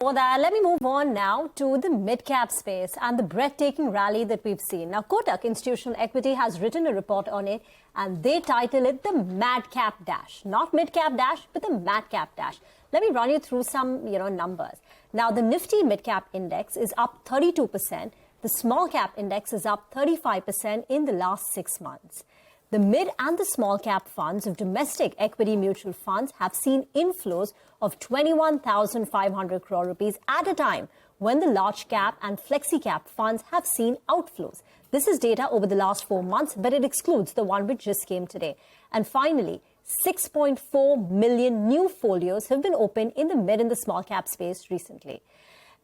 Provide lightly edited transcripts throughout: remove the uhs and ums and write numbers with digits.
For that, let me move on now to the mid-cap space and the breathtaking rally that we've seen. Now, Kotak Institutional Equity has written a report on it, and they title it the Madcap Dash. Not mid-cap dash, but the Madcap Dash. Let me run you through some, numbers. Now, the Nifty mid-cap index is up 32%. The small-cap index is up 35% in the last 6 months. The mid and the small cap funds of domestic equity mutual funds have seen inflows of 21,500 crore rupees at a time, when the large cap and flexi cap funds have seen outflows. This is data over the last 4 months, but it excludes the one which just came today. And finally, 6.4 million new folios have been opened in the mid and the small cap space recently.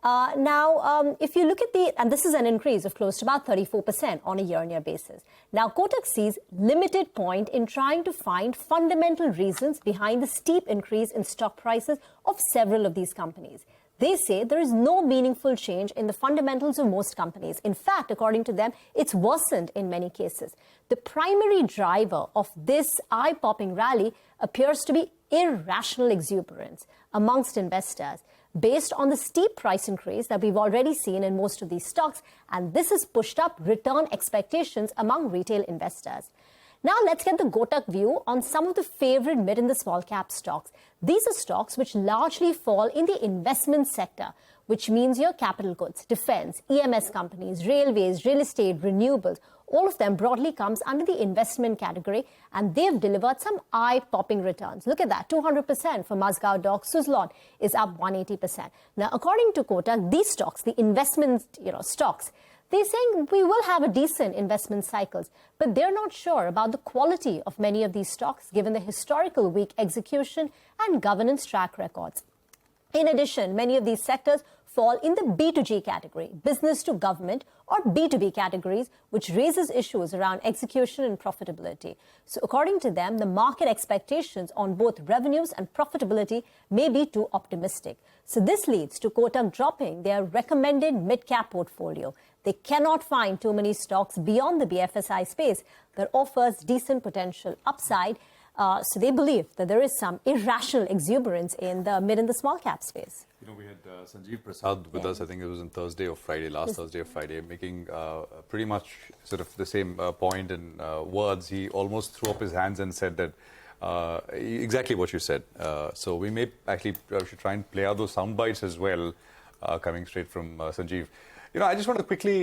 If you look at and this is an increase of close to about 34% on a year-on-year basis. Now, Kotak sees limited point in trying to find fundamental reasons behind the steep increase in stock prices of several of these companies. They say there is no meaningful change in the fundamentals of most companies. In fact, according to them, it's worsened in many cases. The primary driver of this eye-popping rally appears to be irrational exuberance amongst investors, based on the steep price increase that we've already seen in most of these stocks, and this has pushed up return expectations among retail investors. Now let's get the Kotak view on some of the favorite mid and the small cap stocks. These are stocks which largely fall in the investment sector, which means your capital goods, defense, EMS companies, railways, real estate, renewables. All of them broadly comes under the investment category, and they've delivered some eye-popping returns. Look at that, 200% for Mazgaon Dock. Suzlon is up 180%. Now, according to Kotak, these stocks, the investment stocks, they're saying we will have a decent investment cycles, but they're not sure about the quality of many of these stocks given the historical weak execution and governance track records. In addition, many of these sectors fall in the B2G category, business to government, or B2B categories, which raises issues around execution and profitability. So according to them, the market expectations on both revenues and profitability may be too optimistic. So this leads to Kotak dropping their recommended mid-cap portfolio. They cannot find too many stocks beyond the BFSI space that offers decent potential upside. So they believe that there is some irrational exuberance in the mid and the small cap space. We had Sanjeev Prasad with us, I think it was on Thursday or Friday, Thursday or Friday, making pretty much sort of the same point in words. He almost threw up his hands and said that exactly what you said. So we may actually should try and play out those sound bites as well, coming straight from Sanjeev. I just want to quickly